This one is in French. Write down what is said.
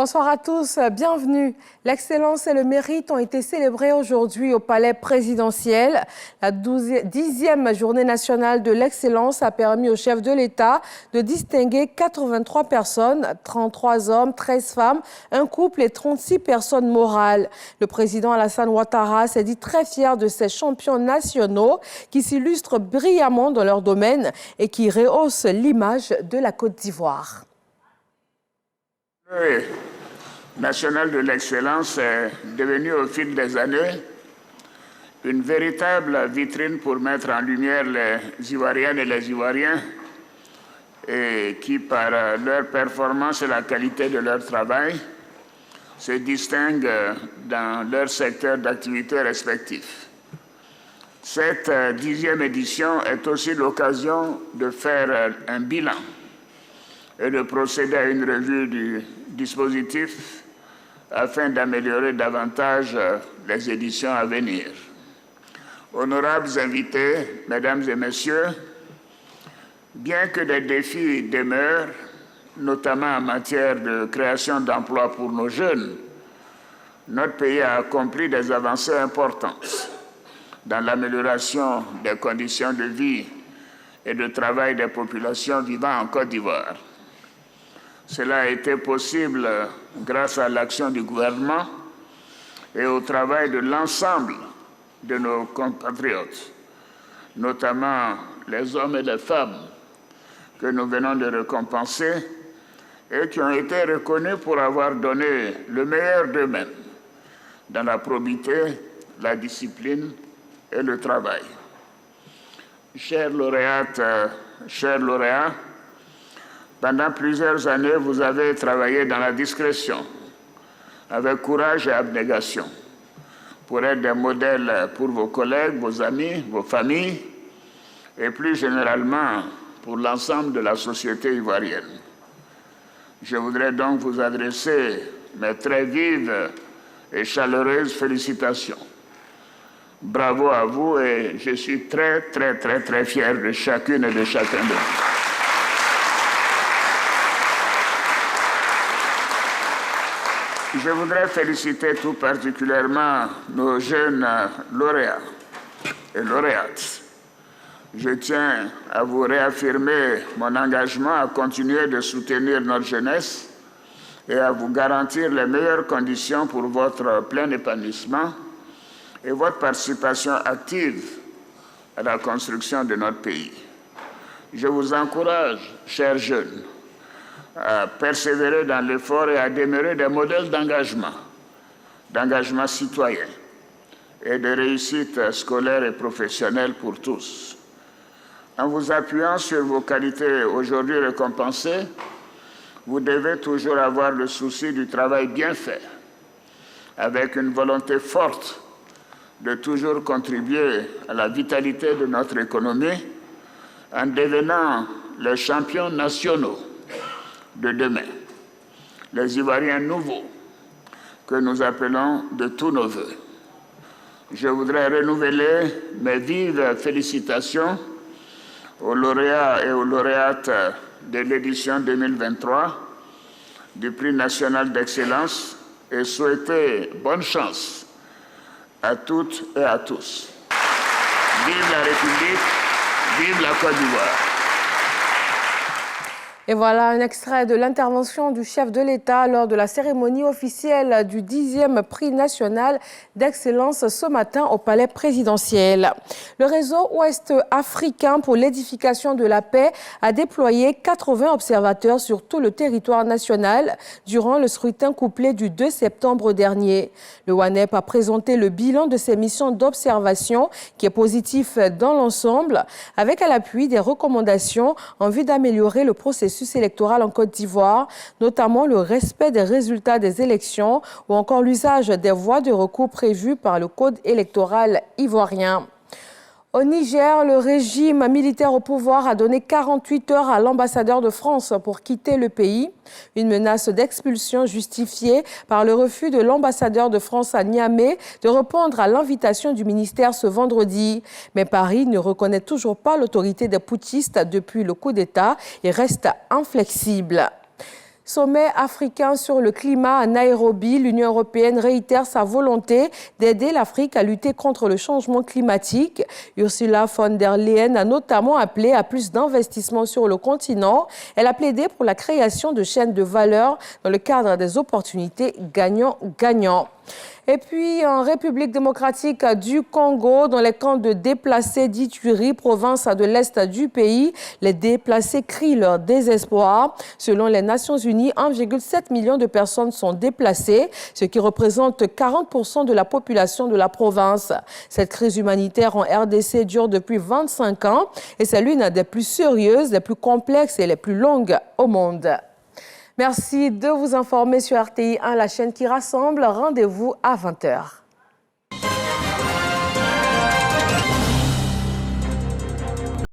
Bonsoir à tous, bienvenue. L'excellence et le mérite ont été célébrés aujourd'hui au Palais présidentiel. La 10e journée nationale de l'excellence a permis au chef de l'État de distinguer 83 personnes, 33 hommes, 13 femmes, un couple et 36 personnes morales. Le président Alassane Ouattara s'est dit très fier de ces champions nationaux qui s'illustrent brillamment dans leur domaine et qui rehaussent l'image de la Côte d'Ivoire. Oui, national de l'excellence est devenu au fil des années une véritable vitrine pour mettre en lumière les Ivoiriennes et les Ivoiriens et qui, par leur performance et la qualité de leur travail, se distinguent dans leur secteur d'activité respectif. Cette 10e édition est aussi l'occasion de faire un bilan et de procéder à une revue du dispositif afin d'améliorer davantage les éditions à venir. Honorables invités, mesdames et messieurs, bien que des défis demeurent, notamment en matière de création d'emplois pour nos jeunes, notre pays a accompli des avancées importantes dans l'amélioration des conditions de vie et de travail des populations vivant en Côte d'Ivoire. Cela a été possible grâce à l'action du gouvernement et au travail de l'ensemble de nos compatriotes, notamment les hommes et les femmes que nous venons de récompenser et qui ont été reconnus pour avoir donné le meilleur d'eux-mêmes dans la probité, la discipline et le travail. Chères lauréates, chers lauréats, pendant plusieurs années, vous avez travaillé dans la discrétion, avec courage et abnégation, pour être des modèles pour vos collègues, vos amis, vos familles, et plus généralement pour l'ensemble de la société ivoirienne. Je voudrais donc vous adresser mes très vives et chaleureuses félicitations. Bravo à vous et je suis très fier de chacune et de chacun de vous. Je voudrais féliciter tout particulièrement nos jeunes lauréats et lauréates. Je tiens à vous réaffirmer mon engagement à continuer de soutenir notre jeunesse et à vous garantir les meilleures conditions pour votre plein épanouissement et votre participation active à la construction de notre pays. Je vous encourage, chers jeunes, à persévérer dans l'effort et à demeurer des modèles d'engagement citoyen et de réussite scolaire et professionnelle pour tous. En vous appuyant sur vos qualités aujourd'hui récompensées, vous devez toujours avoir le souci du travail bien fait, avec une volonté forte de toujours contribuer à la vitalité de notre économie en devenant les champions nationaux de demain, les Ivoiriens nouveaux que nous appelons de tous nos vœux. Je voudrais renouveler mes vives félicitations aux lauréats et aux lauréates de l'édition 2023 du Prix national d'excellence et souhaiter bonne chance à toutes et à tous. Vive la République, vive la Côte d'Ivoire. Et voilà un extrait de l'intervention du chef de l'État lors de la cérémonie officielle du 10e prix national d'excellence ce matin au palais présidentiel. Le réseau ouest-africain pour l'édification de la paix a déployé 80 observateurs sur tout le territoire national durant le scrutin couplé du 2 septembre dernier. Le WANEP a présenté le bilan de ses missions d'observation qui est positif dans l'ensemble, avec à l'appui des recommandations en vue d'améliorer le processus électoral en Côte d'Ivoire, notamment le respect des résultats des élections ou encore l'usage des voies de recours prévues par le Code électoral ivoirien. Au Niger, le régime militaire au pouvoir a donné 48 heures à l'ambassadeur de France pour quitter le pays. Une menace d'expulsion justifiée par le refus de l'ambassadeur de France à Niamey de répondre à l'invitation du ministère ce vendredi. Mais Paris ne reconnaît toujours pas l'autorité des putschistes depuis le coup d'État et reste inflexible. Sommet africain sur le climat à Nairobi, l'Union européenne réitère sa volonté d'aider l'Afrique à lutter contre le changement climatique. Ursula von der Leyen a notamment appelé à plus d'investissements sur le continent. Elle a plaidé pour la création de chaînes de valeur dans le cadre des opportunités gagnant-gagnant. Et puis, en République démocratique du Congo, dans les camps de déplacés d'Ituri, province de l'Est du pays, les déplacés crient leur désespoir. Selon les Nations Unies, 1,7 million de personnes sont déplacées, ce qui représente 40% de la population de la province. Cette crise humanitaire en RDC dure depuis 25 ans et c'est l'une des plus sérieuses, des plus complexes et les plus longues au monde. Merci de vous informer sur RTI1, la chaîne qui rassemble. Rendez-vous à 20 h.